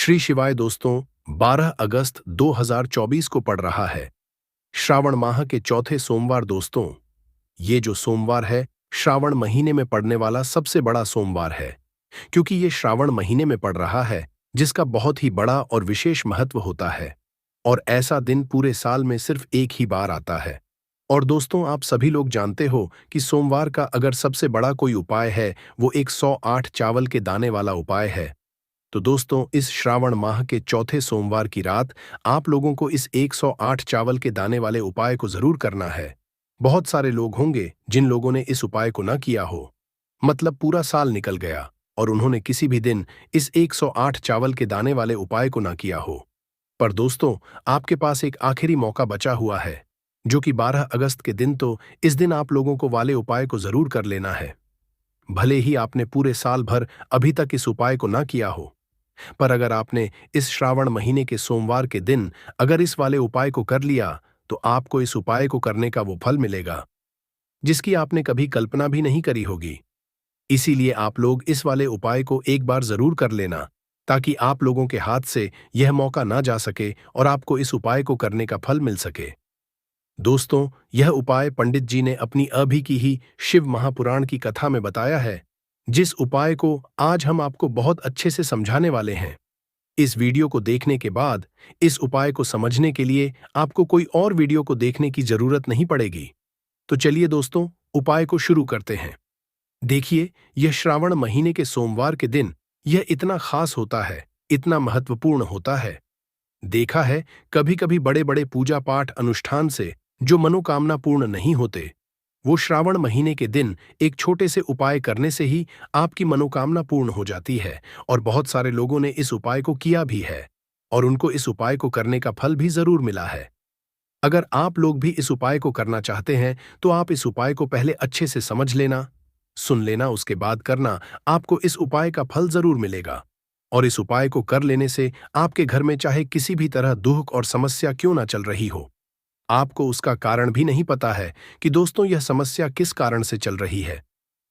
श्री शिवाय दोस्तों, 12 अगस्त 2024 को पड़ रहा है। श्रावण माह के चौथे सोमवार दोस्तों, ये जो सोमवार है श्रावण महीने में पड़ने वाला सबसे बड़ा सोमवार है, क्योंकि ये श्रावण महीने में पड़ रहा है जिसका बहुत ही बड़ा और विशेष महत्व होता है। और ऐसा दिन पूरे साल में सिर्फ एक ही बार आता है। और दोस्तों, आप सभी लोग जानते हो कि सोमवार का अगर सबसे बड़ा कोई उपाय है वो 108 चावल के दाने वाला उपाय है। तो दोस्तों, इस श्रावण माह के चौथे सोमवार की रात आप लोगों को इस 108 चावल के दाने वाले उपाय को जरूर करना है। बहुत सारे लोग होंगे जिन लोगों ने इस उपाय को ना किया हो, मतलब पूरा साल निकल गया और उन्होंने किसी भी दिन इस 108 चावल के दाने वाले उपाय को ना किया हो। पर दोस्तों, आपके पास एक आखिरी मौका बचा हुआ है, जो कि 12 अगस्त के दिन। तो इस दिन आप लोगों को वाले उपाय को जरूर कर लेना है। भले ही आपने पूरे साल भर अभी तक इस उपाय को ना किया हो, पर अगर आपने इस श्रावण महीने के सोमवार के दिन अगर इस वाले उपाय को कर लिया, तो आपको इस उपाय को करने का वो फल मिलेगा जिसकी आपने कभी कल्पना भी नहीं करी होगी। इसीलिए आप लोग इस वाले उपाय को एक बार जरूर कर लेना, ताकि आप लोगों के हाथ से यह मौका ना जा सके और आपको इस उपाय को करने का फल मिल सके। दोस्तों, यह उपाय पंडित जी ने अपनी अभी की ही शिव महापुराण की कथा में बताया है, जिस उपाय को आज हम आपको बहुत अच्छे से समझाने वाले हैं। इस वीडियो को देखने के बाद इस उपाय को समझने के लिए आपको कोई और वीडियो को देखने की जरूरत नहीं पड़ेगी। तो चलिए दोस्तों, उपाय को शुरू करते हैं। देखिए, यह श्रावण महीने के सोमवार के दिन यह इतना खास होता है, इतना महत्वपूर्ण होता है। देखा है, कभी कभी बड़े बड़े पूजा पाठ अनुष्ठान से जो मनोकामना पूर्ण नहीं होते, वो श्रावण महीने के दिन एक छोटे से उपाय करने से ही आपकी मनोकामना पूर्ण हो जाती है। और बहुत सारे लोगों ने इस उपाय को किया भी है और उनको इस उपाय को करने का फल भी जरूर मिला है। अगर आप लोग भी इस उपाय को करना चाहते हैं, तो आप इस उपाय को पहले अच्छे से समझ लेना, सुन लेना, उसके बाद करना। आपको इस उपाय का फल जरूर मिलेगा। और इस उपाय को कर लेने से आपके घर में चाहे किसी भी तरह दुख और समस्या क्यों ना चल रही हो, आपको उसका कारण भी नहीं पता है कि दोस्तों यह समस्या किस कारण से चल रही है।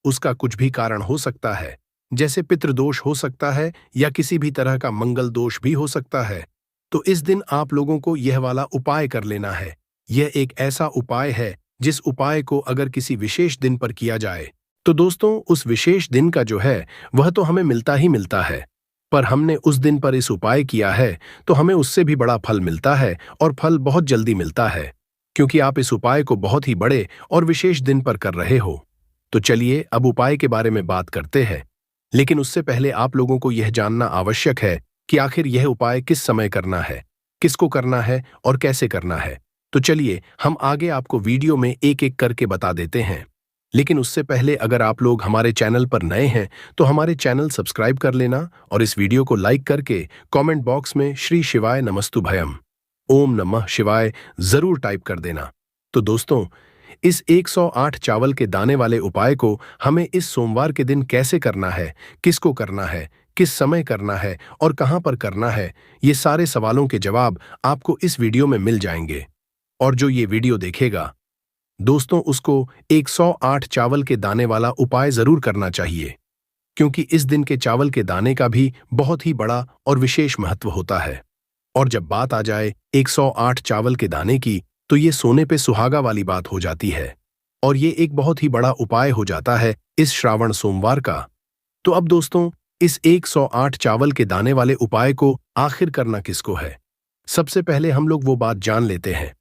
उसका कुछ भी कारण हो सकता है, जैसे पितृदोष हो सकता है या किसी भी तरह का मंगल दोष भी हो सकता है। तो इस दिन आप लोगों को यह वाला उपाय कर लेना है। यह एक ऐसा उपाय है जिस उपाय को अगर किसी विशेष दिन पर किया जाए, तो दोस्तों उस विशेष दिन का जो है वह तो हमें मिलता ही मिलता है, पर हमने उस दिन पर इस उपाय किया है तो हमें उससे भी बड़ा फल मिलता है, और फल बहुत जल्दी मिलता है, क्योंकि आप इस उपाय को बहुत ही बड़े और विशेष दिन पर कर रहे हो। तो चलिए अब उपाय के बारे में बात करते हैं। लेकिन उससे पहले आप लोगों को यह जानना आवश्यक है कि आखिर यह उपाय किस समय करना है, किसको करना है और कैसे करना है। तो चलिए हम आगे आपको वीडियो में एक एक करके बता देते हैं। लेकिन उससे पहले अगर आप लोग हमारे चैनल पर नए हैं, तो हमारे चैनल सब्सक्राइब कर लेना और इस वीडियो को लाइक करके कमेंट बॉक्स में श्री शिवाय नमस्तुभयम, ओम नमः शिवाय जरूर टाइप कर देना। तो दोस्तों, इस 108 चावल के दाने वाले उपाय को हमें इस सोमवार के दिन कैसे करना है, किसको करना है, किस समय करना है और कहां पर करना है, ये सारे सवालों के जवाब आपको इस वीडियो में मिल जाएंगे। और जो ये वीडियो देखेगा दोस्तों, उसको 108 चावल के दाने वाला उपाय जरूर करना चाहिए, क्योंकि इस दिन के चावल के दाने का भी बहुत ही बड़ा और विशेष महत्व होता है। और जब बात आ जाए 108 चावल के दाने की, तो ये सोने पे सुहागा वाली बात हो जाती है और ये एक बहुत ही बड़ा उपाय हो जाता है इस श्रावण सोमवार का। तो अब दोस्तों, इस 108 चावल के दाने वाले उपाय को आखिर करना किसको है, सबसे पहले हम लोग वो बात जान लेते हैं।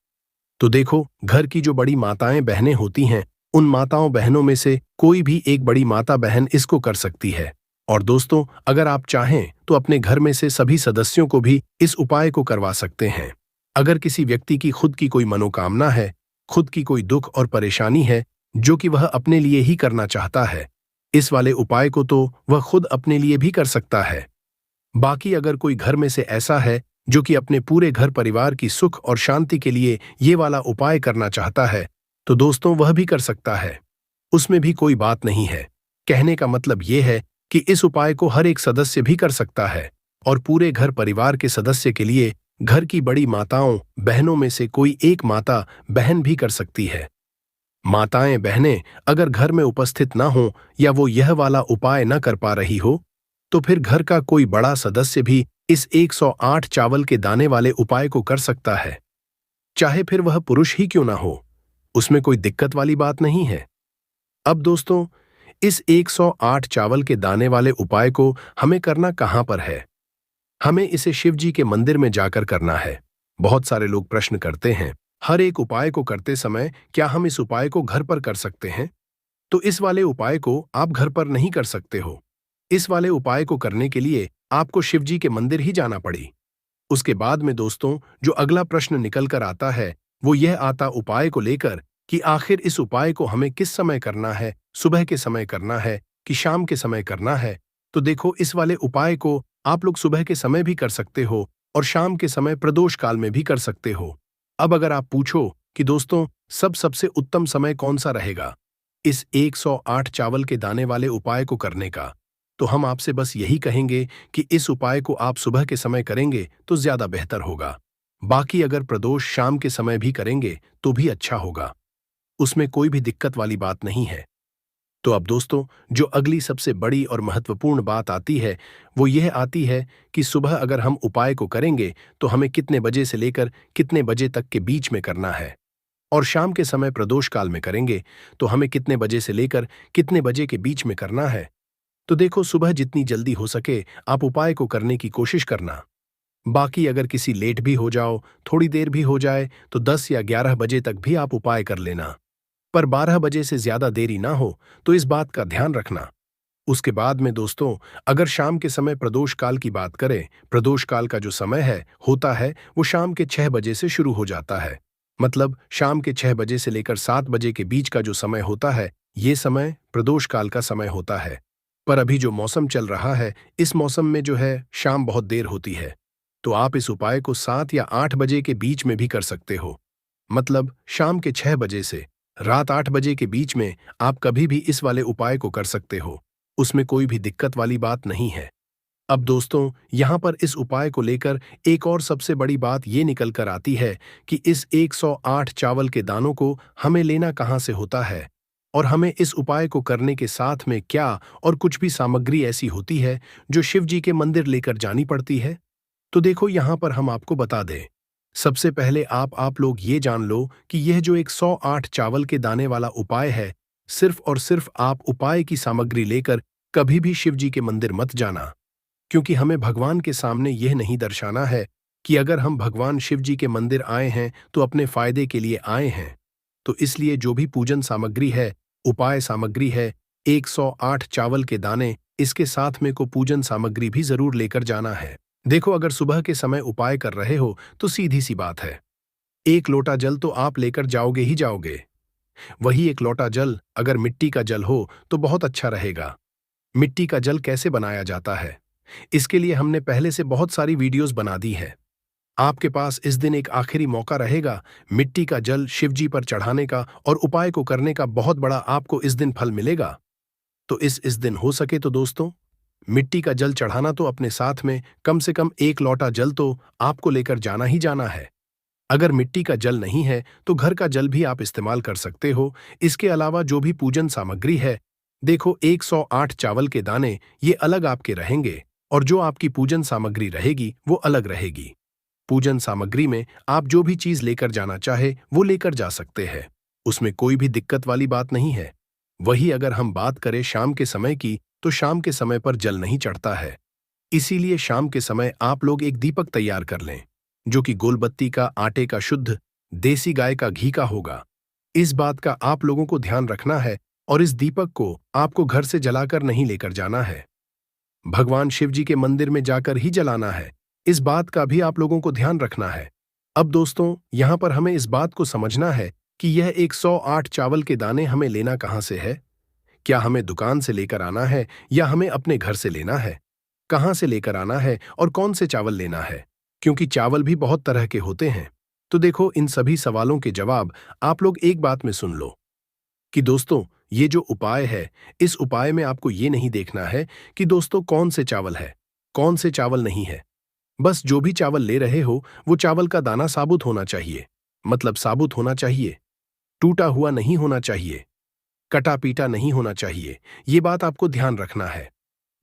तो देखो, घर की जो बड़ी माताएं बहनें होती हैं, उन माताओं बहनों में से कोई भी एक बड़ी माता बहन इसको कर सकती है। और दोस्तों, अगर आप चाहें तो अपने घर में से सभी सदस्यों को भी इस उपाय को करवा सकते हैं। अगर किसी व्यक्ति की खुद की कोई मनोकामना है, खुद की कोई दुख और परेशानी है जो कि वह अपने लिए ही करना चाहता है, इस वाले उपाय को तो वह खुद अपने लिए भी कर सकता है। बाकी अगर कोई घर में से ऐसा है जो कि अपने पूरे घर परिवार की सुख और शांति के लिए ये वाला उपाय करना चाहता है, तो दोस्तों वह भी कर सकता है। उसमें भी कोई बात नहीं है। कहने का मतलब ये है कि इस उपाय को हर एक सदस्य भी कर सकता है और पूरे घर परिवार के सदस्य के लिए घर की बड़ी माताओं बहनों में से कोई एक माता बहन भी कर सकती है। माताएं बहनें अगर घर में उपस्थित ना हो या वो यह वाला उपाय न कर पा रही हो, तो फिर घर का कोई बड़ा सदस्य भी इस 108 चावल के दाने वाले उपाय को कर सकता है, चाहे फिर वह पुरुष ही क्यों ना हो। उसमें कोई दिक्कत वाली बात नहीं है। अब दोस्तों, इस 108 चावल के दाने वाले उपाय को हमें करना कहां पर है? हमें इसे शिव जी के मंदिर में जाकर करना है। बहुत सारे लोग प्रश्न करते हैं, हर एक उपाय को करते समय क्या हम इस उपाय को घर पर कर सकते हैं? तो इस वाले उपाय को आप घर पर नहीं कर सकते हो। इस वाले उपाय को करने के लिए आपको शिव जी के मंदिर ही जाना पड़ी। उसके बाद में दोस्तों, जो अगला प्रश्न निकल कर आता है, वो यह आता उपाय को लेकर कि आखिर इस उपाय को हमें किस समय करना है, सुबह के समय करना है कि शाम के समय करना है। तो देखो, इस वाले उपाय को आप लोग सुबह के समय भी कर सकते हो और शाम के समय प्रदोष काल में भी कर सकते हो। अब अगर आप पूछो कि दोस्तों, सबसे उत्तम समय कौन सा रहेगा इस 108 चावल के दाने वाले उपाय को करने का, तो हम आपसे बस यही कहेंगे कि इस उपाय को आप सुबह के समय करेंगे तो ज्यादा बेहतर होगा। बाकी अगर प्रदोष शाम के समय भी करेंगे तो भी अच्छा होगा, उसमें कोई भी दिक्कत वाली बात नहीं है। तो अब दोस्तों, जो अगली सबसे बड़ी और महत्वपूर्ण बात आती है, वो यह आती है कि सुबह अगर हम उपाय को करेंगे तो हमें कितने बजे से लेकर कितने बजे तक के बीच में करना है, और शाम के समय प्रदोष काल में करेंगे तो हमें कितने बजे से लेकर कितने बजे के बीच में करना है। तो देखो, सुबह जितनी जल्दी हो सके आप उपाय को करने की कोशिश करना। बाकी अगर किसी लेट भी हो जाओ, थोड़ी देर भी हो जाए, तो 10 या 11 बजे तक भी आप उपाय कर लेना, पर 12 बजे से ज्यादा देरी ना हो, तो इस बात का ध्यान रखना। उसके बाद में दोस्तों, अगर शाम के समय प्रदोष काल की बात करें, प्रदोष काल का जो समय है होता है वो शाम के 6 बजे से शुरू हो जाता है। मतलब शाम के 6 बजे से लेकर 7 बजे के बीच का जो समय होता है, ये समय प्रदोष काल का समय होता है। पर अभी जो मौसम चल रहा है, इस मौसम में जो है शाम बहुत देर होती है, तो आप इस उपाय को 7 या 8 बजे के बीच में भी कर सकते हो। मतलब शाम के 6 बजे से रात 8 बजे के बीच में आप कभी भी इस वाले उपाय को कर सकते हो, उसमें कोई भी दिक्कत वाली बात नहीं है। अब दोस्तों, यहाँ पर इस उपाय को लेकर एक और सबसे बड़ी बात ये निकल कर आती है कि इस 108 चावल के दानों को हमें लेना कहाँ से होता है, और हमें इस उपाय को करने के साथ में क्या और कुछ भी सामग्री ऐसी होती है जो शिव जी के मंदिर लेकर जानी पड़ती है। तो देखो, यहाँ पर हम आपको बता दें। सबसे पहले आप लोग ये जान लो कि यह जो 108 चावल के दाने वाला उपाय है, सिर्फ और सिर्फ आप उपाय की सामग्री लेकर कभी भी शिव जी के मंदिर मत जाना, क्योंकि हमें भगवान के सामने यह नहीं दर्शाना है कि अगर हम भगवान शिव जी के मंदिर आए हैं तो अपने फायदे के लिए आए हैं। तो इसलिए जो भी पूजन सामग्री है, उपाय सामग्री है, 108 चावल के दाने, इसके साथ में को पूजन सामग्री भी जरूर लेकर जाना है। देखो, अगर सुबह के समय उपाय कर रहे हो तो सीधी सी बात है, 1 लोटा जल तो आप लेकर जाओगे ही जाओगे। वही 1 लोटा जल अगर मिट्टी का जल हो तो बहुत अच्छा रहेगा। मिट्टी का जल कैसे बनाया जाता है, इसके लिए हमने पहले से बहुत सारी वीडियोस बना दी है। आपके पास इस दिन एक आखिरी मौका रहेगा मिट्टी का जल शिवजी पर चढ़ाने का और उपाय को करने का, बहुत बड़ा आपको इस दिन फल मिलेगा। तो इस दिन हो सके तो दोस्तों, मिट्टी का जल चढ़ाना तो अपने साथ में कम से कम 1 लोटा जल तो आपको लेकर जाना ही जाना है। अगर मिट्टी का जल नहीं है तो घर का जल भी आप इस्तेमाल कर सकते हो। इसके अलावा जो भी पूजन सामग्री है, देखो 108 चावल के दाने ये अलग आपके रहेंगे, और जो आपकी पूजन सामग्री रहेगी वो अलग रहेगी। पूजन सामग्री में आप जो भी चीज लेकर जाना चाहे वो लेकर जा सकते हैं, उसमें कोई भी दिक्कत वाली बात नहीं है। वही अगर हम बात करें शाम के समय की, तो शाम के समय पर जल नहीं चढ़ता है, इसीलिए शाम के समय आप लोग एक दीपक तैयार कर लें, जो कि गोलबत्ती का, आटे का, शुद्ध देसी गाय का घी का होगा। इस बात का आप लोगों को ध्यान रखना है, और इस दीपक को आपको घर से जलाकर नहीं लेकर जाना है, भगवान शिव जी के मंदिर में जाकर ही जलाना है। इस बात का भी आप लोगों को ध्यान रखना है। अब दोस्तों, यहां पर हमें इस बात को समझना है कि यह 108 चावल के दाने हमें लेना कहां से है। क्या हमें दुकान से लेकर आना है या हमें अपने घर से लेना है? कहां से लेकर आना है और कौन से चावल लेना है, क्योंकि चावल भी बहुत तरह के होते हैं। तो देखो, इन सभी सवालों के जवाब आप लोग एक बात में सुन लो कि दोस्तों, ये जो उपाय है, इस उपाय में आपको ये नहीं देखना है कि दोस्तों कौन से चावल है, कौन से चावल नहीं है। बस जो भी चावल ले रहे हो वो चावल का दाना साबुत होना चाहिए, मतलब साबुत होना चाहिए, टूटा हुआ नहीं होना चाहिए, कटा पीटा नहीं होना चाहिए। ये बात आपको ध्यान रखना है।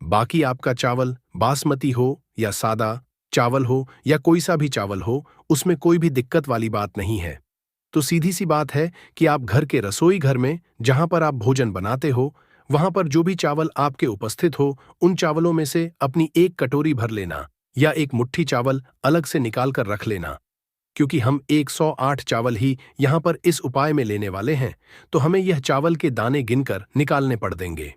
बाकी आपका चावल बासमती हो या सादा चावल हो या कोई सा भी चावल हो, उसमें कोई भी दिक्कत वाली बात नहीं है। तो सीधी सी बात है कि आप घर के रसोई घर में जहां पर आप भोजन बनाते हो, वहां पर जो भी चावल आपके उपस्थित हो, उन चावलों में से अपनी एक कटोरी भर लेना या एक मुट्ठी चावल अलग से निकाल कर रख लेना। क्योंकि हम 108 चावल ही यहां पर इस उपाय में लेने वाले हैं, तो हमें यह चावल के दाने गिनकर निकालने पड़ देंगे।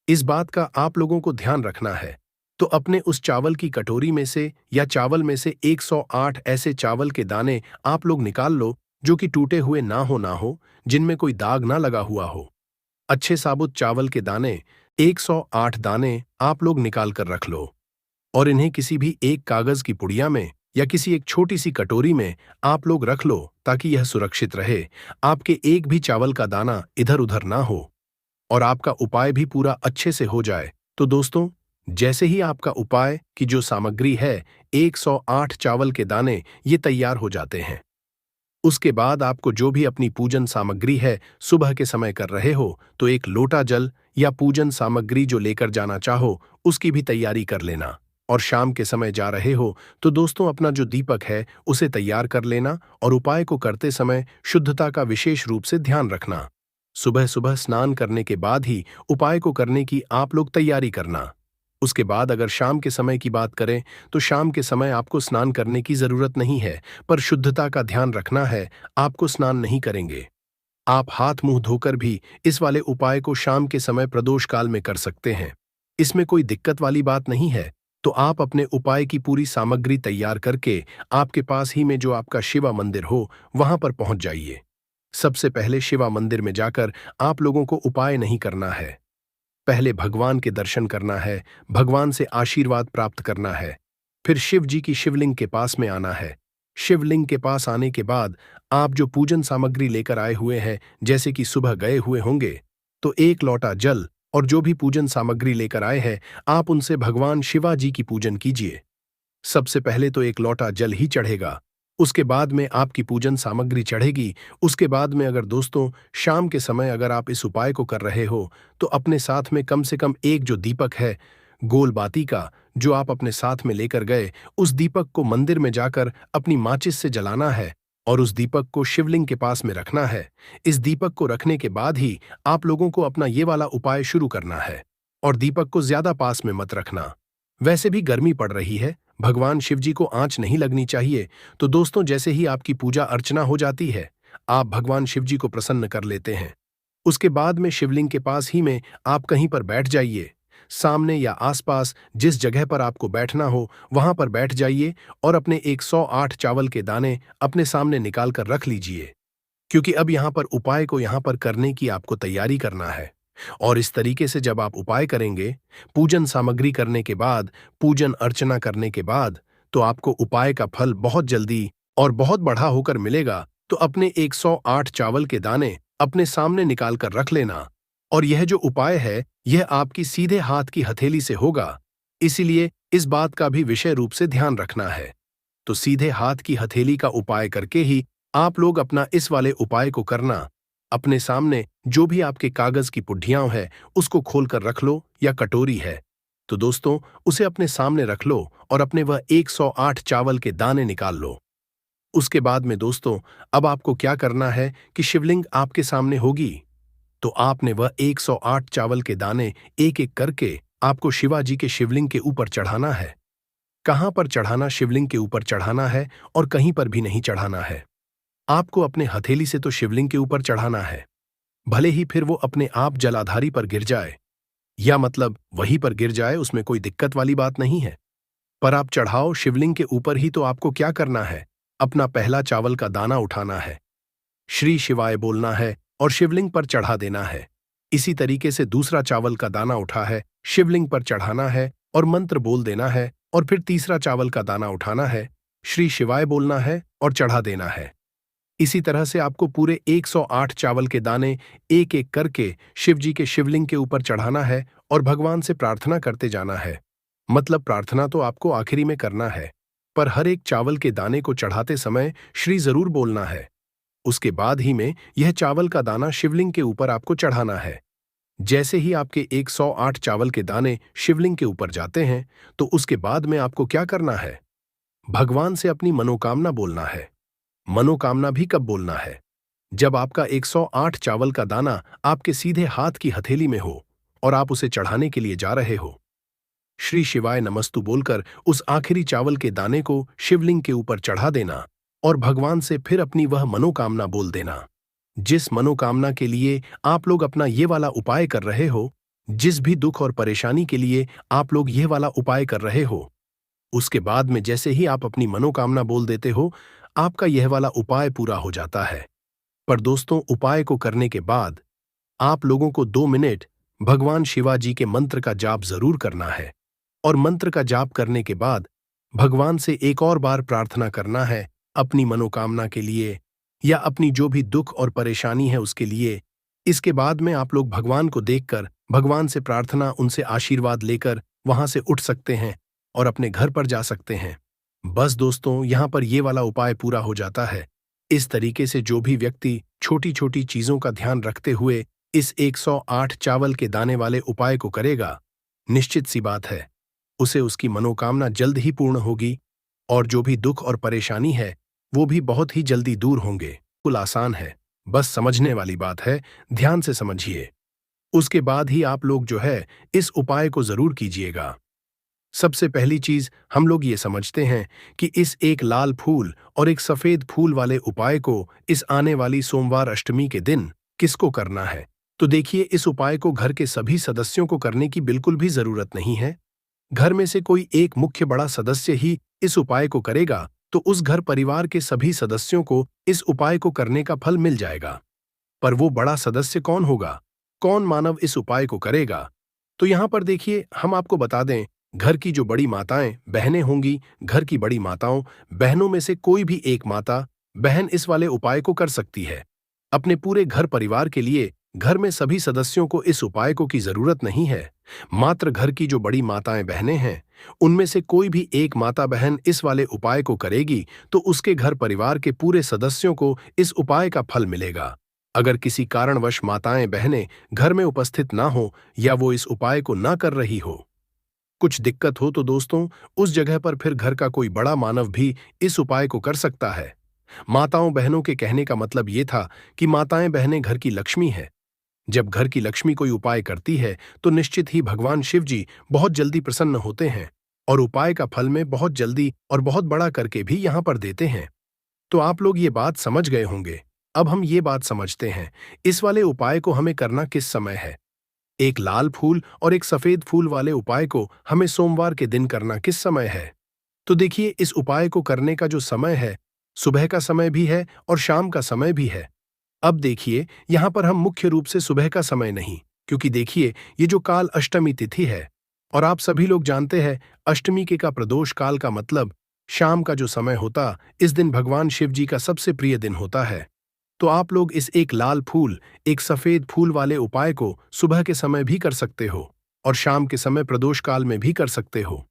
इस बात का आप लोगों को ध्यान रखना है। तो अपने उस चावल की कटोरी में से या चावल में से 108 ऐसे चावल के दाने आप लोग निकाल लो जो कि टूटे हुए ना हो, जिनमें कोई दाग ना लगा हुआ हो। अच्छे साबुत चावल के दाने 108 दाने आप लोग निकाल कर रख लो और इन्हें किसी भी एक कागज की पुड़िया में या किसी एक छोटी सी कटोरी में आप लोग रख लो ताकि यह सुरक्षित रहे, आपके एक भी चावल का दाना इधर उधर ना हो और आपका उपाय भी पूरा अच्छे से हो जाए। तो दोस्तों, जैसे ही आपका उपाय की जो सामग्री है 108 चावल के दाने ये तैयार हो जाते हैं, उसके बाद आपको जो भी अपनी पूजन सामग्री है सुबह के समय कर रहे हो तो एक लोटा जल या पूजन सामग्री जो लेकर जाना चाहो उसकी भी तैयारी कर लेना। और शाम के समय जा रहे हो तो दोस्तों अपना जो दीपक है उसे तैयार कर लेना और उपाय को करते समय शुद्धता का विशेष रूप से ध्यान रखना। सुबह सुबह स्नान करने के बाद ही उपाय को करने की आप लोग तैयारी करना। उसके बाद अगर शाम के समय की बात करें तो शाम के समय आपको स्नान करने की जरूरत नहीं है, पर शुद्धता का ध्यान रखना है, आपको स्नान नहीं करेंगे। आप हाथ मुंह धोकर भी इस वाले उपाय को शाम के समय प्रदोष काल में कर सकते हैं। इसमें कोई दिक्कत वाली बात नहीं है। तो आप अपने उपाय की पूरी सामग्री तैयार करके आपके पास ही में जो आपका शिवा मंदिर हो वहां पर पहुंच जाइए। सबसे पहले शिवा मंदिर में जाकर आप लोगों को उपाय नहीं करना है, पहले भगवान के दर्शन करना है, भगवान से आशीर्वाद प्राप्त करना है। फिर शिव जी की शिवलिंग के पास में आना है। शिवलिंग के पास आने के बाद आप जो पूजन सामग्री लेकर आए हुए हैं, जैसे कि सुबह गए हुए होंगे, तो एक लोटा जल और जो भी पूजन सामग्री लेकर आए हैं आप उनसे भगवान शिवा जी की पूजन कीजिए। सबसे पहले तो एक लोटा जल ही चढ़ेगा, उसके बाद में आपकी पूजन सामग्री चढ़ेगी। उसके बाद में अगर दोस्तों शाम के समय अगर आप इस उपाय को कर रहे हो तो अपने साथ में कम से कम एक जो दीपक है गोल बाती का जो आप अपने साथ में लेकर गए, उस दीपक को मंदिर में जाकर अपनी माचिस से जलाना है और उस दीपक को शिवलिंग के पास में रखना है। इस दीपक को रखने के बाद ही आप लोगों को अपना ये वाला उपाय शुरू करना है और दीपक को ज्यादा पास में मत रखना। वैसे भी गर्मी पड़ रही है, भगवान शिव जी को आंच नहीं लगनी चाहिए। तो दोस्तों जैसे ही आपकी पूजा अर्चना हो जाती है, आप भगवान शिव जी को प्रसन्न कर लेते हैं। उसके बाद में शिवलिंग के पास ही में आप कहीं पर बैठ जाइए, सामने या आसपास जिस जगह पर आपको बैठना हो वहां पर बैठ जाइए और अपने 108 चावल के दाने अपने सामने निकाल कर रख लीजिए। क्योंकि अब यहां पर उपाय को यहां पर करने की आपको तैयारी करना है। और इस तरीके से जब आप उपाय करेंगे, पूजन सामग्री करने के बाद, पूजन अर्चना करने के बाद, तो आपको उपाय का फल बहुत जल्दी और बहुत बढ़ा होकर मिलेगा। तो अपने 108 चावल के दाने अपने सामने निकाल कर रख लेना और यह जो उपाय है यह आपकी सीधे हाथ की हथेली से होगा, इसीलिए इस बात का भी विषय रूप से ध्यान रखना है। तो सीधे हाथ की हथेली का उपाय करके ही आप लोग अपना इस वाले उपाय को करना। अपने सामने जो भी आपके कागज की पुड्डियां है उसको खोलकर रख लो या कटोरी है, तो दोस्तों उसे अपने सामने रख लो और अपने वह 108 चावल के दाने निकाल लो। उसके बाद में दोस्तों अब आपको क्या करना है कि शिवलिंग आपके सामने होगी, तो आपने वह 108 चावल के दाने एक एक करके आपको शिवा जी के शिवलिंग के ऊपर चढ़ाना है। कहां पर चढ़ाना, शिवलिंग के ऊपर चढ़ाना है और कहीं पर भी नहीं चढ़ाना है। आपको अपने हथेली से तो शिवलिंग के ऊपर चढ़ाना है, भले ही फिर वो अपने आप जलाधारी पर गिर जाए या मतलब वहीं पर गिर जाए, उसमें कोई दिक्कत वाली बात नहीं है। पर आप चढ़ाओ शिवलिंग के ऊपर ही। तो आपको क्या करना है, अपना पहला चावल का दाना उठाना है, श्री शिवाय बोलना है और शिवलिंग पर चढ़ा देना है। इसी तरीके से दूसरा चावल का दाना उठा है, शिवलिंग पर चढ़ाना है और मंत्र बोल देना है और फिर तीसरा चावल का दाना उठाना है, श्री शिवाय बोलना है और चढ़ा देना है। इसी तरह से आपको पूरे 108 चावल के दाने एक एक करके शिव जी के शिवलिंग के ऊपर चढ़ाना है और भगवान से प्रार्थना करते जाना है। मतलब प्रार्थना तो आपको आखिरी में करना है, पर हर एक चावल के दाने को चढ़ाते समय श्री जरूर बोलना है। उसके बाद ही में यह चावल का दाना शिवलिंग के ऊपर आपको चढ़ाना है। जैसे ही आपके 108 चावल के दाने शिवलिंग के ऊपर जाते हैं, तो उसके बाद में आपको क्या करना है? भगवान से अपनी मनोकामना बोलना है। मनोकामना भी कब बोलना है? जब आपका 108 चावल का दाना आपके सीधे हाथ की हथेली में हो और आप उसे चढ़ाने के लिए जा रहे हो। श्री शिवाय नमस्तु बोलकर उस आखिरी चावल के दाने को शिवलिंग के ऊपर चढ़ा देना और भगवान से फिर अपनी वह मनोकामना बोल देना। जिस मनोकामना के लिए आप लोग अपना ये वाला उपाय कर रहे हो, जिस भी दुख और परेशानी के लिए आप लोग ये वाला उपाय कर रहे हो, उसके बाद में जैसे ही आप अपनी मनोकामना बोल देते हो, आपका यह वाला उपाय पूरा हो जाता है। पर दोस्तों, उपाय को करने के बाद आप लोगों को 2 मिनट भगवान शिवाजी के मंत्र का जाप जरूर करना है और मंत्र का जाप करने के बाद भगवान से एक और बार प्रार्थना करना है अपनी मनोकामना के लिए या अपनी जो भी दुख और परेशानी है उसके लिए। इसके बाद में आप लोग भगवान को देखकर भगवान से प्रार्थना, उनसे आशीर्वाद लेकर वहां से उठ सकते हैं और अपने घर पर जा सकते हैं। बस दोस्तों, यहां पर ये वाला उपाय पूरा हो जाता है। इस तरीके से जो भी व्यक्ति छोटी छोटी चीजों का ध्यान रखते हुए इस 108 चावल के दाने वाले उपाय को करेगा, निश्चित सी बात है उसे उसकी मनोकामना जल्द ही पूर्ण होगी और जो भी दुख और परेशानी है वो भी बहुत ही जल्दी दूर होंगे। बिल्कुल आसान है, बस समझने वाली बात है, ध्यान से समझिए। उसके बाद ही आप लोग जो है इस उपाय को जरूर कीजिएगा। सबसे पहली चीज हम लोग ये समझते हैं कि इस एक लाल फूल और एक सफेद फूल वाले उपाय को इस आने वाली सोमवार अष्टमी के दिन किसको करना है। तो देखिए, इस उपाय को घर के सभी सदस्यों को करने की बिल्कुल भी जरूरत नहीं है। घर में से कोई एक मुख्य बड़ा सदस्य ही इस उपाय को करेगा तो उस घर परिवार के सभी सदस्यों को इस उपाय को करने का फल मिल जाएगा। पर वो बड़ा सदस्य कौन होगा, कौन मानव इस उपाय को करेगा? तो यहां पर देखिए, हम आपको बता दें, घर की जो बड़ी माताएं बहनें होंगी, घर की बड़ी माताओं बहनों में से कोई भी एक माता बहन इस वाले उपाय को कर सकती है। अपने पूरे घर परिवार के लिए घर में सभी सदस्यों को इस उपाय को की जरूरत नहीं है। मात्र घर की जो बड़ी माताएं बहनें हैं उनमें से कोई भी एक माता बहन इस वाले उपाय को करेगी तो उसके घर परिवार के पूरे सदस्यों को इस उपाय का फल मिलेगा। अगर किसी कारणवश माताएं बहनें घर में उपस्थित ना हो या वो इस उपाय को ना कर रही हो, कुछ दिक्कत हो, तो दोस्तों उस जगह पर फिर घर का कोई बड़ा मानव भी इस उपाय को कर सकता है। माताओं बहनों के कहने का मतलब ये था कि माताएं बहनें घर की लक्ष्मी है। जब घर की लक्ष्मी कोई उपाय करती है तो निश्चित ही भगवान शिव जी बहुत जल्दी प्रसन्न होते हैं और उपाय का फल में बहुत जल्दी और बहुत बड़ा करके भी यहां पर देते हैं। तो आप लोग ये बात समझ गए होंगे। अब हम ये बात समझते हैं इस वाले उपाय को हमें करना किस समय है। एक लाल फूल और एक सफेद फूल वाले उपाय को हमें सोमवार के दिन करना किस समय है। तो देखिए, इस उपाय को करने का जो समय है, सुबह का समय भी है और शाम का समय भी है। अब देखिए, यहां पर हम मुख्य रूप से सुबह का समय नहीं, क्योंकि देखिए ये जो काल अष्टमी तिथि है और आप सभी लोग जानते हैं अष्टमी के का प्रदोष काल का मतलब शाम का जो समय होता, इस दिन भगवान शिव जी का सबसे प्रिय दिन होता है। तो आप लोग इस एक लाल फूल एक सफेद फूल वाले उपाय को सुबह के समय भी कर सकते हो और शाम के समय प्रदोष काल में भी कर सकते हो।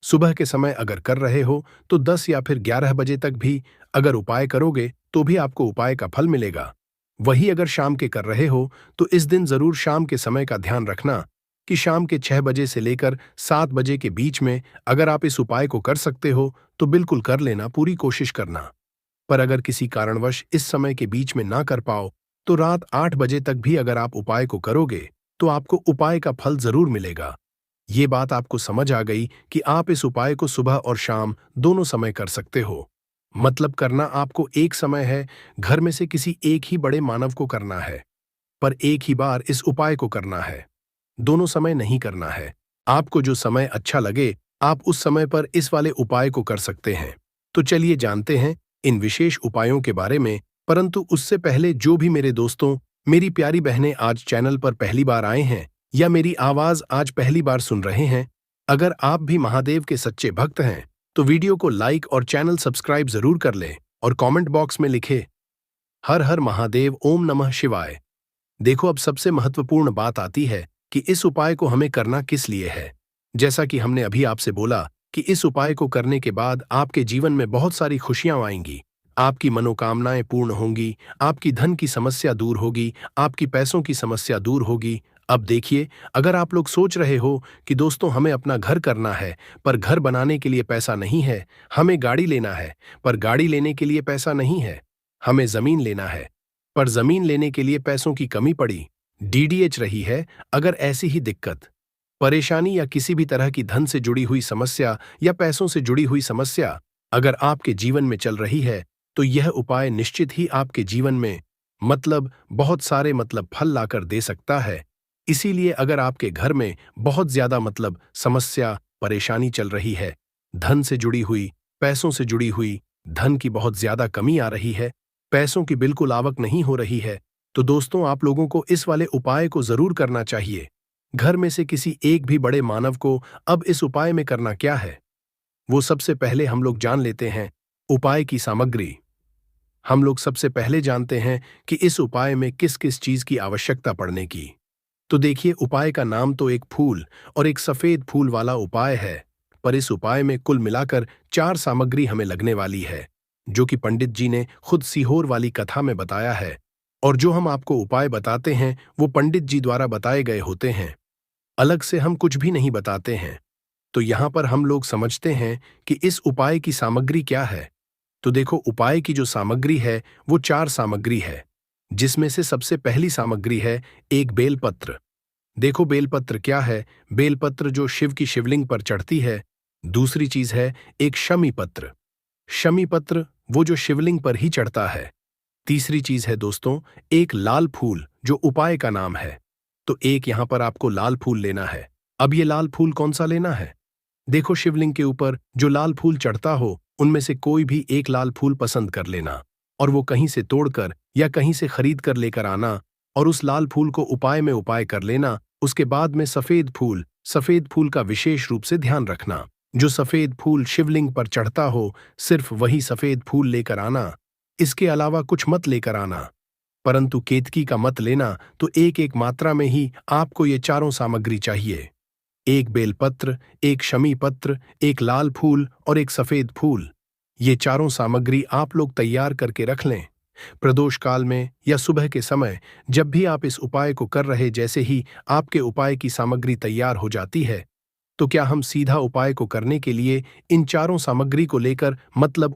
सुबह के समय अगर कर रहे हो तो 10 या फिर 11 बजे तक भी अगर उपाय करोगे तो भी आपको उपाय का फल मिलेगा। वही अगर शाम के कर रहे हो तो इस दिन जरूर शाम के समय का ध्यान रखना कि शाम के 6 बजे से लेकर 7 बजे के बीच में अगर आप इस उपाय को कर सकते हो तो बिल्कुल कर लेना, पूरी कोशिश करना। पर अगर किसी कारणवश इस समय के बीच में ना कर पाओ तो रात 8 बजे तक भी अगर आप उपाय को करोगे तो आपको उपाय का फल जरूर मिलेगा। ये बात आपको समझ आ गई कि आप इस उपाय को सुबह और शाम दोनों समय कर सकते हो। मतलब करना आपको एक समय है, घर में से किसी एक ही बड़े मानव को करना है, पर एक ही बार इस उपाय को करना है, दोनों समय नहीं करना है। आपको जो समय अच्छा लगे आप उस समय पर इस वाले उपाय को कर सकते हैं। तो चलिए जानते हैं इन विशेष उपायों के बारे में। परंतु उससे पहले जो भी मेरे दोस्तों, मेरी प्यारी बहनें आज चैनल पर पहली बार आए हैं या मेरी आवाज आज पहली बार सुन रहे हैं, अगर आप भी महादेव के सच्चे भक्त हैं तो वीडियो को लाइक और चैनल सब्सक्राइब जरूर कर लें और कमेंट बॉक्स में लिखे हर हर महादेव, ओम नमः शिवाय। देखो, अब सबसे महत्वपूर्ण बात आती है कि इस उपाय को हमें करना किस लिए है। जैसा कि हमने अभी आपसे बोला कि इस उपाय को करने के बाद आपके जीवन में बहुत सारी खुशियां आएंगी, आपकी मनोकामनाएं पूर्ण होंगी, आपकी धन की समस्या दूर होगी, आपकी पैसों की समस्या दूर होगी, अब देखिए, अगर आप लोग सोच रहे हो कि दोस्तों हमें अपना घर करना है, पर घर बनाने के लिए पैसा नहीं है, हमें गाड़ी लेना है, पर गाड़ी लेने के लिए पैसा नहीं है, हमें जमीन लेना है, पर जमीन लेने के लिए पैसों की कमी पड़ी, डीडीएच रही है, अगर ऐसी ही दिक्कत, परेशानी या किसी भी तरह की धन से जुड़ी हुई समस्या या पैसों से जुड़ी हुई समस्या अगर आपके जीवन में चल रही है, तो यह उपाय निश्चित ही आपके जीवन में बहुत सारे फल लाकर दे सकता है। इसीलिए अगर आपके घर में बहुत ज्यादा समस्या परेशानी चल रही है, धन से जुड़ी हुई, पैसों से जुड़ी हुई, धन की बहुत ज्यादा कमी आ रही है, पैसों की बिल्कुल आवक नहीं हो रही है, तो दोस्तों आप लोगों को इस वाले उपाय को जरूर करना चाहिए। घर में से किसी एक भी बड़े मानव को अब इस उपाय में करना क्या है, वो सबसे पहले हम लोग जान लेते हैं उपाय की सामग्री। हम लोग सबसे पहले जानते हैं कि इस उपाय में किस किस चीज की आवश्यकता पड़ने की। तो देखिए, उपाय का नाम तो एक फूल और एक सफेद फूल वाला उपाय है, पर इस उपाय में कुल मिलाकर 4 सामग्री हमें लगने वाली है, जो कि पंडित जी ने खुद सीहोर वाली कथा में बताया है। और जो हम आपको उपाय बताते हैं वो पंडित जी द्वारा बताए गए होते हैं, अलग से हम कुछ भी नहीं बताते हैं। तो यहां पर हम लोग समझते हैं कि इस उपाय की सामग्री क्या है। तो देखो, उपाय की जो सामग्री है वो 4 सामग्री है, जिसमें से सबसे पहली सामग्री है एक बेलपत्र। देखो, बेलपत्र क्या है? बेलपत्र जो शिव की शिवलिंग पर चढ़ती है। दूसरी चीज है एक शमी पत्र। शमी पत्र वो जो शिवलिंग पर ही चढ़ता है। तीसरी चीज है दोस्तों एक लाल फूल, जो उपाय का नाम है। तो एक यहां पर आपको लाल फूल लेना है। अब ये लाल फूल कौन सा लेना है? देखो, शिवलिंग के ऊपर जो लाल फूल चढ़ता हो उनमें से कोई भी एक लाल फूल पसंद कर लेना, और वो कहीं से तोड़कर या कहीं से खरीद कर लेकर आना, और उस लाल फूल को उपाय में उपाय कर लेना। उसके बाद में सफेद फूल का विशेष रूप से ध्यान रखना। जो सफेद फूल शिवलिंग पर चढ़ता हो, सिर्फ वही सफेद फूल लेकर आना, इसके अलावा कुछ मत लेकर आना। परंतु केतकी का मत लेना। तो एक एक मात्रा में ही आपको ये चारों सामग्री चाहिए। एक बेलपत्र, एक शमी पत्र, एक लाल फूल और एक सफेद फूल। ये चारों सामग्री आप लोग तैयार करके रख लें। प्रदोष काल में या सुबह के समय जब भी आप इस उपाय को कर रहे, जैसे ही आपके उपाय की सामग्री तैयार हो जाती है, तो क्या हम सीधा उपाय को करने के लिए इन चारों सामग्री को लेकर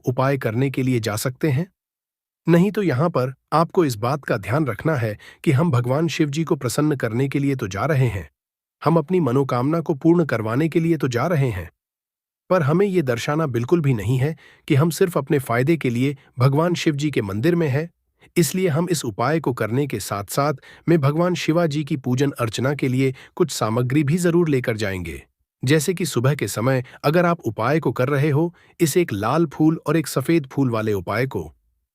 उपाय करने के लिए जा सकते हैं? नहीं, तो यहां पर आपको इस बात का ध्यान रखना है कि हम भगवान शिव जी को प्रसन्न करने के लिए तो जा रहे हैं, हम अपनी मनोकामना को पूर्ण करवाने के लिए तो जा रहे हैं, पर हमें यह दर्शाना बिल्कुल भी नहीं है कि हम सिर्फ अपने फायदे के लिए भगवान शिव जी के मंदिर में हैं। इसलिए हम इस उपाय को करने के साथ साथ में भगवान शिवा जी की पूजन अर्चना के लिए कुछ सामग्री भी जरूर लेकर जाएंगे। जैसे कि सुबह के समय अगर आप उपाय को कर रहे हो, इस एक लाल फूल और एक सफेद फूल वाले उपाय को,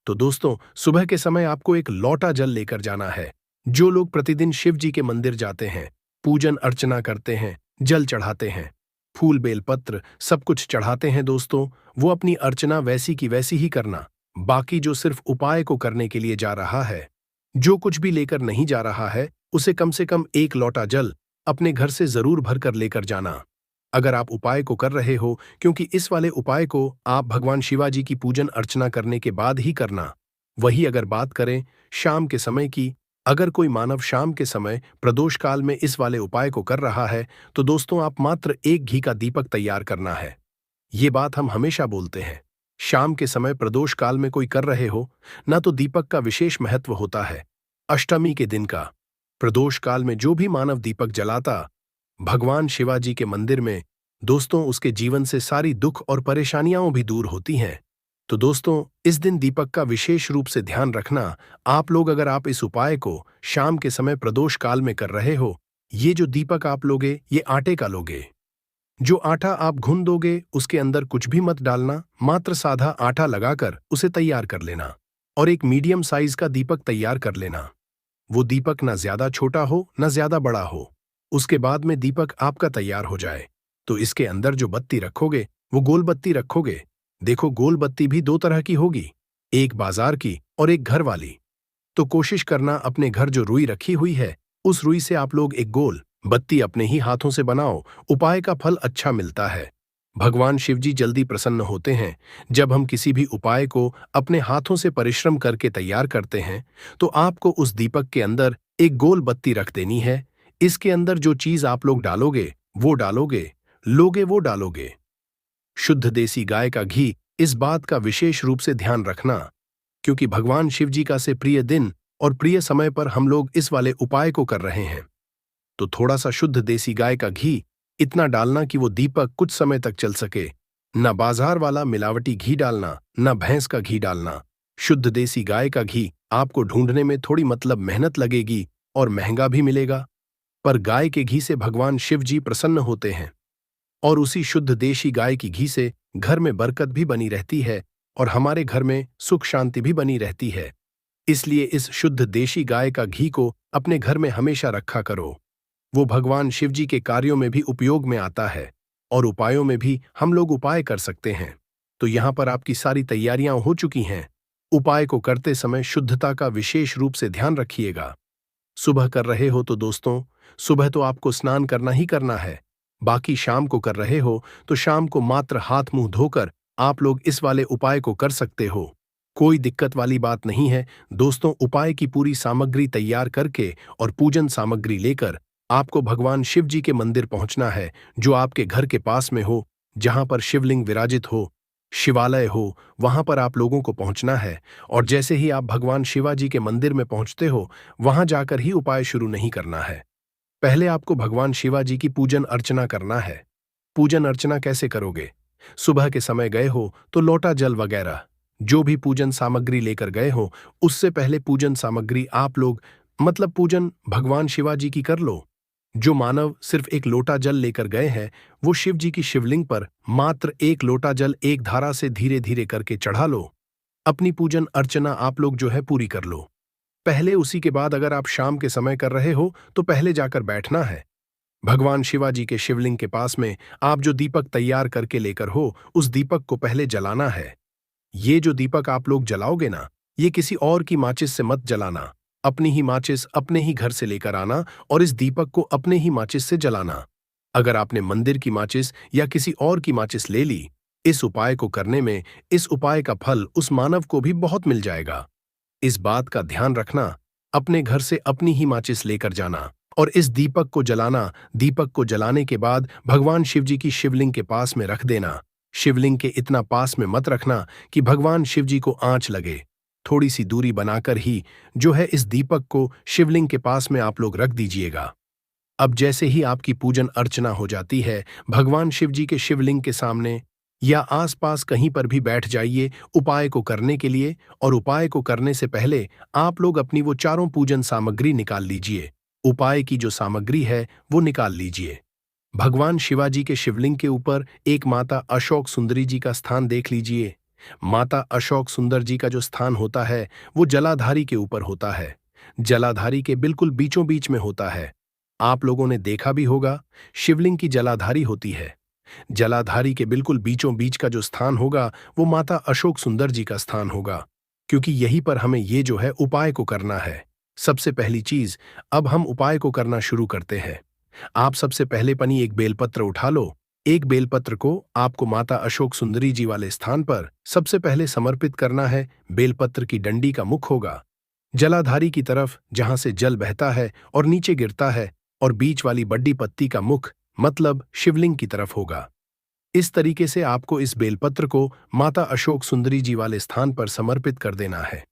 तो दोस्तों सुबह के समय आपको एक लोटा जल लेकर जाना है। जो लोग प्रतिदिन शिव जी के मंदिर जाते हैं, पूजन अर्चना करते हैं, जल चढ़ाते हैं, फूल बेलपत्र सब कुछ चढ़ाते हैं दोस्तों, वो अपनी अर्चना वैसी की वैसी ही करना। बाकी जो सिर्फ उपाय को करने के लिए जा रहा है, जो कुछ भी लेकर नहीं जा रहा है, उसे कम से कम एक लोटा जल अपने घर से जरूर भरकर लेकर जाना। अगर आप उपाय को कर रहे हो, क्योंकि इस वाले उपाय को आप भगवान शिवाजी की पूजन अर्चना करने के बाद ही करना। वही अगर बात करें शाम के समय की, अगर कोई मानव शाम के समय प्रदोष काल में इस वाले उपाय को कर रहा है, तो दोस्तों आप मात्र एक घी का दीपक तैयार करना है। ये बात हम हमेशा बोलते हैं, शाम के समय प्रदोष काल में कोई कर रहे हो ना, तो दीपक का विशेष महत्व होता है। अष्टमी के दिन का प्रदोष काल में जो भी मानव दीपक जलाता भगवान शिवाजी के मंदिर में, दोस्तों उसके जीवन से सारी दुख और परेशानियां भी दूर होती हैं। तो दोस्तों इस दिन दीपक का विशेष रूप से ध्यान रखना। आप लोग अगर आप इस उपाय को शाम के समय प्रदोष काल में कर रहे हो, ये जो दीपक आप लोगे ये आटे का लोगे। जो आटा आप घुन दोगे उसके अंदर कुछ भी मत डालना, मात्र साधा आटा लगाकर उसे तैयार कर लेना, और एक मीडियम साइज का दीपक तैयार कर लेना। वो दीपक ना ज्यादा छोटा हो ना ज्यादा बड़ा हो। उसके बाद में दीपक आपका तैयार हो जाए, तो इसके अंदर जो बत्ती रखोगे वो गोल बत्ती रखोगे। देखो, गोल बत्ती भी 2 तरह की होगी, एक बाजार की और एक घर वाली। तो कोशिश करना अपने घर जो रुई रखी हुई है, उस रुई से आप लोग एक गोल बत्ती अपने ही हाथों से बनाओ। उपाय का फल अच्छा मिलता है। भगवान शिवजी जल्दी प्रसन्न होते हैं जब हम किसी भी उपाय को अपने हाथों से परिश्रम करके तैयार करते हैं। तो आपको उस दीपक के अंदर एक गोल बत्ती रख देनी है। इसके अंदर जो चीज आप लोग डालोगे वो डालोगे, लोगे वो डालोगे। शुद्ध देसी गाय का घी, इस बात का विशेष रूप से ध्यान रखना, क्योंकि भगवान शिव जी का से प्रिय दिन और प्रिय समय पर हम लोग इस वाले उपाय को कर रहे हैं। तो थोड़ा सा शुद्ध देसी गाय का घी इतना डालना कि वो दीपक कुछ समय तक चल सके। न बाजार वाला मिलावटी घी डालना, न भैंस का घी डालना। शुद्ध देसी गाय का घी आपको ढूंढने में थोड़ी मतलब मेहनत लगेगी और महंगा भी मिलेगा, पर गाय के घी से भगवान शिव जी प्रसन्न होते हैं और उसी शुद्ध देशी गाय की घी से घर में बरकत भी बनी रहती है और हमारे घर में सुख शांति भी बनी रहती है। इसलिए इस शुद्ध देशी गाय का घी को अपने घर में हमेशा रखा करो। वो भगवान शिव जी के कार्यों में भी उपयोग में आता है और उपायों में भी हम लोग उपाय कर सकते हैं। तो यहाँ पर आपकी सारी तैयारियां हो चुकी हैं। उपाय को करते समय शुद्धता का विशेष रूप से ध्यान रखिएगा। सुबह कर रहे हो तो दोस्तों, सुबह तो आपको स्नान करना ही करना है। बाकी शाम को कर रहे हो तो शाम को मात्र हाथ मुंह धोकर आप लोग इस वाले उपाय को कर सकते हो। कोई दिक्कत वाली बात नहीं है दोस्तों। उपाय की पूरी सामग्री तैयार करके और पूजन सामग्री लेकर आपको भगवान शिव जी के मंदिर पहुंचना है, जो आपके घर के पास में हो, जहां पर शिवलिंग विराजित हो, शिवालय हो, वहां पर आप लोगों को पहुंचना है। और जैसे ही आप भगवान शिवाजी के मंदिर में पहुंचते हो, वहां जाकर ही उपाय शुरू नहीं करना है। पहले आपको भगवान शिवाजी की पूजन अर्चना करना है। पूजन अर्चना कैसे करोगे? सुबह के समय गए हो तो लोटा जल वगैरह जो भी पूजन सामग्री लेकर गए हो, उससे पहले पूजन सामग्री आप लोग मतलब पूजन भगवान शिवाजी की कर लो। जो मानव सिर्फ एक लोटा जल लेकर गए हैं, वो शिव जी की शिवलिंग पर मात्र एक लोटा जल एक धारा से धीरे धीरे करके चढ़ा लो। अपनी पूजन अर्चना आप लोग जो है पूरी कर लो। पहले उसी के बाद अगर आप शाम के समय कर रहे हो तो पहले जाकर बैठना है। भगवान शिवाजी के शिवलिंग के पास में आप जो दीपक तैयार करके लेकर हो, उस दीपक को पहले जलाना है। ये जो दीपक आप लोग जलाओगे ना, ये किसी और की माचिस से मत जलाना। अपनी ही माचिस अपने ही घर से लेकर आना और इस दीपक को अपने ही माचिस से जलाना। अगर आपने मंदिर की माचिस या किसी और की माचिस ले ली, इस उपाय को करने में इस उपाय का फल उस मानव को भी बहुत मिल जाएगा। इस बात का ध्यान रखना, अपने घर से अपनी ही माचिस लेकर जाना और इस दीपक को जलाना। दीपक को जलाने के बाद भगवान शिव जी की शिवलिंग के पास में रख देना। शिवलिंग के इतना पास में मत रखना कि भगवान शिव जी को आंच लगे। थोड़ी सी दूरी बनाकर ही जो है इस दीपक को शिवलिंग के पास में आप लोग रख दीजिएगा। अब जैसे ही आपकी पूजन अर्चना हो जाती है, भगवान शिव जी के शिवलिंग के सामने या आसपास कहीं पर भी बैठ जाइए उपाय को करने के लिए। और उपाय को करने से पहले आप लोग अपनी वो चारों पूजन सामग्री निकाल लीजिए। उपाय की जो सामग्री है वो निकाल लीजिए। भगवान शिवाजी के शिवलिंग के ऊपर एक माता अशोक सुंदरी जी का स्थान देख लीजिए। माता अशोक सुंदर जी का जो स्थान होता है वो जलाधारी के ऊपर होता है। जलाधारी के बिल्कुल बीचों बीच में होता है। आप लोगों ने देखा भी होगा, शिवलिंग की जलाधारी होती है। जलाधारी के बिल्कुल बीचों बीच का जो स्थान होगा वो माता अशोक सुंदर जी का स्थान होगा, क्योंकि यहीं पर हमें ये जो है उपाय को करना है। सबसे पहली चीज, अब हम उपाय को करना शुरू करते हैं। आप सबसे पहले पनी एक बेलपत्र उठा लो। एक बेलपत्र को आपको माता अशोक सुंदरी जी वाले स्थान पर सबसे पहले समर्पित करना है। बेलपत्र की डंडी का मुख होगा जलाधारी की तरफ, जहां से जल बहता है और नीचे गिरता है, और बीच वाली बड्डी पत्ती का मुख मतलब शिवलिंग की तरफ होगा। इस तरीके से आपको इस बेलपत्र को माता अशोक सुंदरी जी वाले स्थान पर समर्पित कर देना है।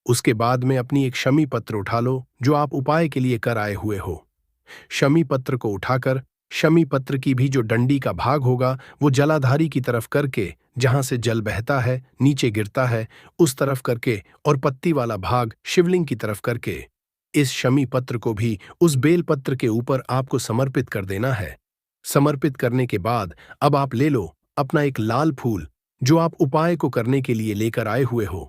उसके बाद में अपनी एक शमी पत्र उठा लो जो आप उपाय के लिए कर आए हुए हो। शमी पत्र को उठाकर शमी पत्र की भी जो डंडी का भाग होगा वो जलाधारी की तरफ करके, जहां से जल बहता है नीचे गिरता है, उस तरफ करके, और पत्ती वाला भाग शिवलिंग की तरफ करके इस शमी पत्र को भी उस बेल पत्र के ऊपर आपको समर्पित कर देना है। समर्पित करने के बाद अब आप ले लो अपना एक लाल फूल जो आप उपाय को करने के लिए लेकर आए हुए हो।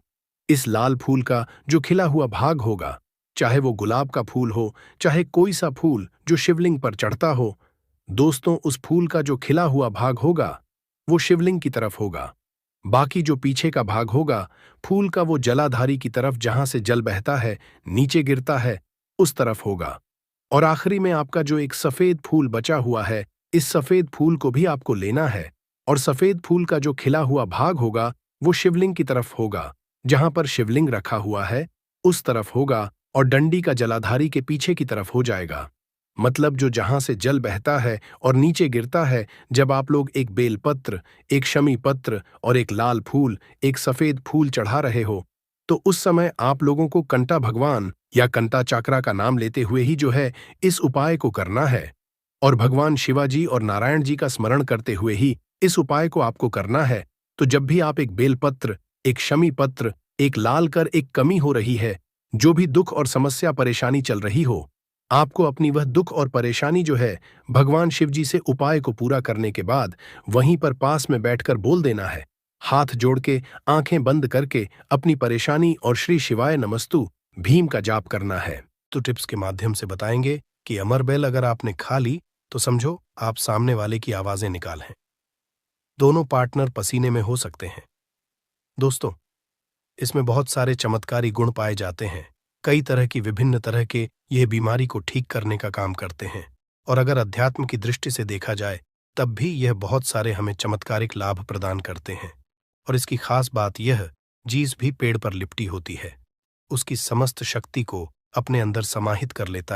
इस लाल फूल का जो खिला हुआ भाग होगा, चाहे वो गुलाब का फूल हो, चाहे कोई सा फूल जो शिवलिंग पर चढ़ता हो, दोस्तों उस फूल का जो खिला हुआ भाग होगा वो शिवलिंग की तरफ होगा। बाकी जो पीछे का भाग होगा फूल का वो जलाधारी की तरफ, जहां से जल बहता है नीचे गिरता है, उस तरफ होगा। और आखिरी में आपका जो एक सफेद फूल बचा हुआ है, इस सफेद फूल को भी आपको लेना है और सफेद फूल का जो खिला हुआ भाग होगा वो शिवलिंग की तरफ होगा। जहां पर शिवलिंग रखा हुआ है उस तरफ होगा और डंडी का जलाधारी के पीछे की तरफ हो जाएगा। मतलब जो जहां से जल बहता है और नीचे गिरता है। जब आप लोग एक बेलपत्र, एक शमी पत्र और एक लाल फूल, एक सफेद फूल चढ़ा रहे हो, तो उस समय आप लोगों को कंटा भगवान या कंटा चाकरा का नाम लेते हुए ही जो है इस उपाय को करना है। और भगवान शिवाजी और नारायण जी का स्मरण करते हुए ही इस उपाय को आपको करना है। तो जब भी आप एक बेलपत्र, एक शमी पत्र, एक लाल कर एक कमी हो रही है, जो भी दुख और समस्या परेशानी चल रही हो, आपको अपनी वह दुख और परेशानी जो है भगवान शिव जी से उपाय को पूरा करने के बाद वहीं पर पास में बैठकर बोल देना है। हाथ जोड़ के, आंखें बंद करके अपनी परेशानी और श्री शिवाय नमस्तु भीम का जाप करना है। तो टिप्स के माध्यम से बताएंगे कि अमर बेल अगर आपने खा ली तो समझो आप सामने वाले की आवाजें निकाल हैं। दोनों पार्टनर पसीने में हो सकते हैं। दोस्तों, इसमें बहुत सारे चमत्कारी गुण पाए जाते हैं। कई तरह की विभिन्न तरह के ये बीमारी को ठीक करने का काम करते हैं। और अगर अध्यात्म की दृष्टि से देखा जाए तब भी यह बहुत सारे हमें चमत्कारिक लाभ प्रदान करते हैं। और इसकी खास बात यह, जीस भी पेड़ पर लिपटी होती है, उसकी समस्त शक्ति को अपने अंदर समाहित कर लेता है।